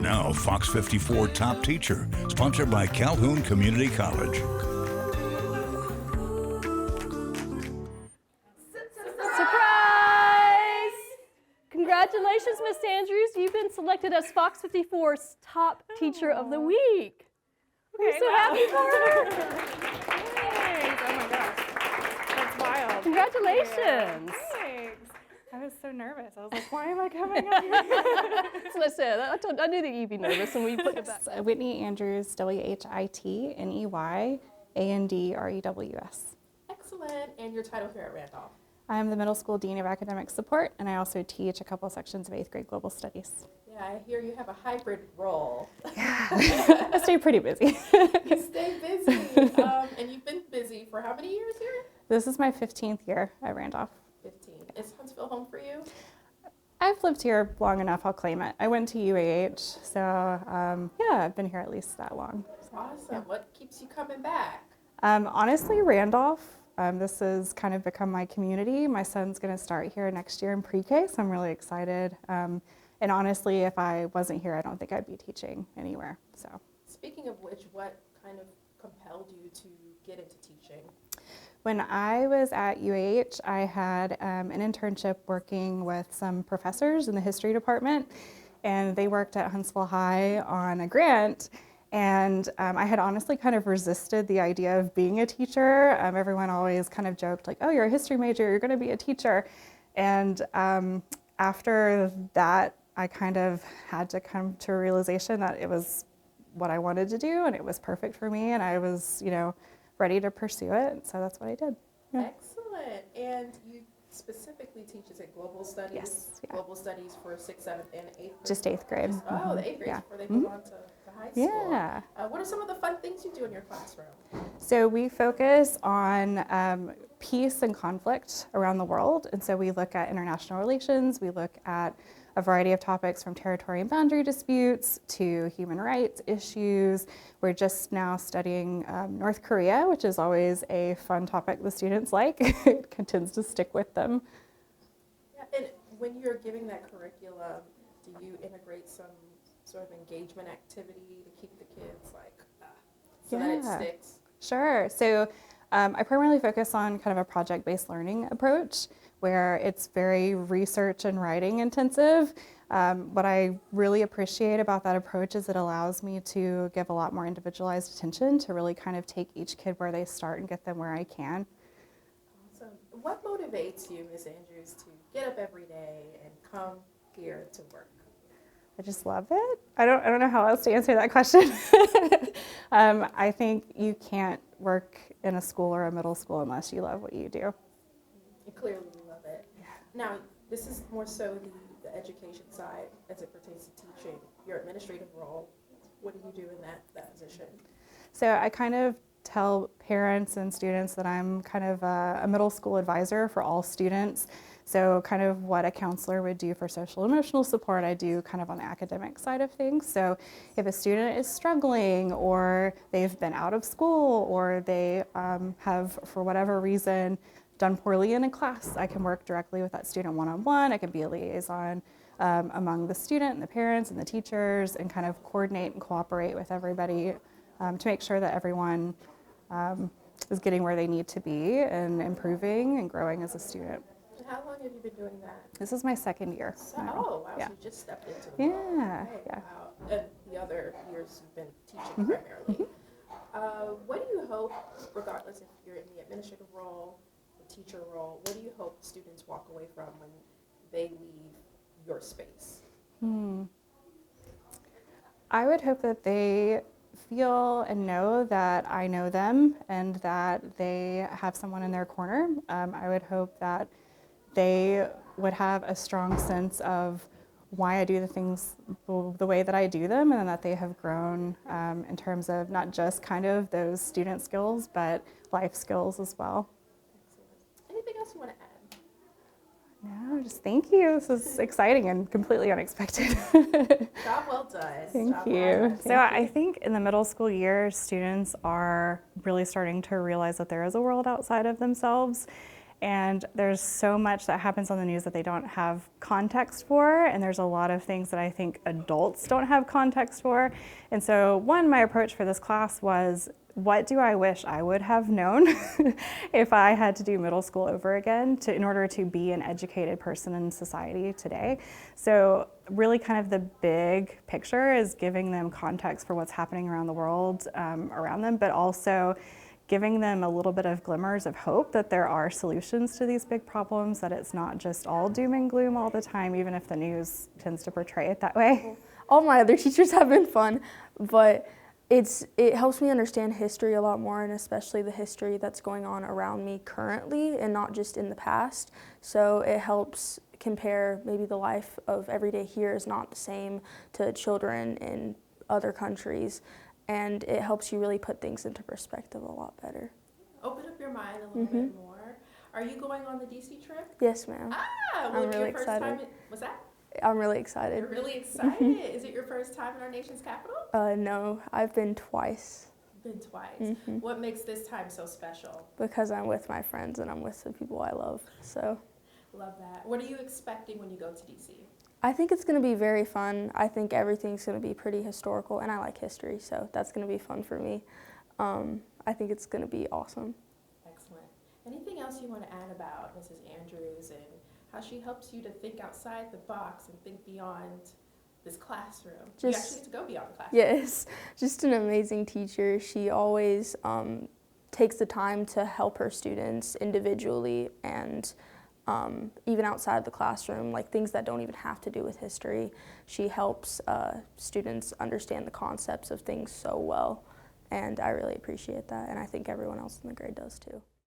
now Fox 54 Top Teacher, sponsored by Calhoun Community College. Surprise! Congratulations, Miss Andrews. You've been selected as Fox 54's Top Teacher of the Week. We're so happy for her. Thanks. Oh my gosh. That's wild. Congratulations. Thanks. I was so nervous. I was like, why am I coming up here? Listen, I knew that you'd be nervous when we put it back. Whitney Andrews, WHITNEY ANDREWS. Excellent. And your title here at Randolph? I'm the Middle School Dean of Academic Support, and I also teach a couple sections of 8th grade Global Studies. Yeah, I hear you have a hybrid role. I stay pretty busy. You stay busy. And you've been busy for how many years here? This is my 15th year at Randolph. 15. Is Huntsville home for you? I've lived here long enough, I'll claim it. I went to UAH, so yeah, I've been here at least that long. So, Awesome. yeah. What keeps you coming back? Honestly, Randolph. This has kind of become my community. My son's going to start here next year in pre-K, so I'm really excited. And honestly, if I wasn't here, I don't think I'd be teaching anywhere. So, Speaking of which, what kind of compelled you to get into teaching? when I was at UAH, I had an internship working with some professors in the history department, and they worked at Huntsville High on a grant. And I had honestly kind of resisted the idea of being a teacher. Everyone always kind of joked like, oh, you're a history major, you're going to be a teacher. And after that, I kind of had to come to a realization that it was what I wanted to do and it was perfect for me, and I was, ready to pursue it. So that's what I did. Yeah. Excellent. And you specifically teach, is it global studies? Yes. Yeah. Global studies for 6th, 7th, and 8th grade? Just 8th grade. Oh, the 8th grade Yeah. before they move on to high school. Yeah. What are some of the fun things you do in your classroom? So we focus on peace and conflict around the world. And so we look at international relations, we look at a variety of topics from territory and boundary disputes to human rights issues. We're just now studying North Korea, which is always a fun topic the students like. It tends to stick with them. Yeah, and when you're giving that curriculum, do you integrate some sort of engagement activity to keep the kids so that it sticks? Sure. So I primarily focus on kind of a project-based learning approach where it's very research and writing intensive. What I really appreciate about that approach is it allows me to give a lot more individualized attention to really kind of take each kid where they start and get them where I can. Awesome. What motivates you, Ms. Andrews, to get up every day and come here to work? I just love it. I don't know how else to answer that question. I think you can't work in a school or a middle school unless you love what you do. And clearly you love it. Yeah. Now, this is more so the education side as it pertains to teaching. Your administrative role, what do you do in that position? So I kind of tell parents and students that I'm kind of a middle school advisor for all students. So kind of what a counselor would do for social emotional support, I do kind of on the academic side of things. So if a student is struggling or they've been out of school or they have, for whatever reason, done poorly in a class, I can work directly with that student one-on-one. I can be a liaison among the student and the parents and the teachers and kind of coordinate and cooperate with everybody to make sure that everyone is getting where they need to be and improving and growing as a student. How long have you been doing that? This is my second year. Oh, wow. Yeah. So you just stepped into the role. Yeah, Okay, yeah. Wow. And the other years you've been teaching primarily. What do you hope, regardless if you're in the administrative role, the teacher role, what do you hope students walk away from when they leave your space? I would hope that they feel and know that I know them and that they have someone in their corner. I would hope that they would have a strong sense of why I do the things the way that I do them, and that they have grown in terms of not just kind of those student skills, but life skills as well. Excellent. Anything else you want to add? No, just thank you. This is exciting and completely unexpected. Job well done. Thank Job you. well done. So I think in the middle school years, students are really starting to realize that there is a world outside of themselves. And there's so much that happens on the news that they don't have context for, and there's a lot of things that I think adults don't have context for. And so my approach for this class was, what do I wish I would have known if I had to do middle school over again in order to be an educated person in society today? So really kind of the big picture is giving them context for what's happening around the world around them, but also giving them a little bit of glimmers of hope that there are solutions to these big problems, that it's not just all doom and gloom all the time, even if the news tends to portray it that way. All my other teachers have been fun, but it helps me understand history a lot more, and especially the history that's going on around me currently and not just in the past. So it helps compare maybe the life of everyday here is not the same to children in other countries. And it helps you really put things into perspective a lot better. Open up your mind a little bit more. Are you going on the DC trip? Yes, ma'am. Well, I'm really your first excited. time what's that? I'm really excited. You're really excited. Is it your first time in our nation's capital? No, I've been twice. Been twice. What makes this time so special? Because I'm with my friends and I'm with the people I love. So Love that. What are you expecting when you go to DC? I think it's going to be very fun. I think everything's going to be pretty historical, and I like history, so that's going to be fun for me. I think it's going to be awesome. Excellent. Anything else you want to add about Mrs. Andrews and how she helps you to think outside the box and think beyond this classroom? You actually get to go beyond the classroom. Yes, just an amazing teacher. She always takes the time to help her students individually and even outside the classroom, like things that don't even have to do with history. She helps students understand the concepts of things so well, and I really appreciate that, and I think everyone else in the grade does too.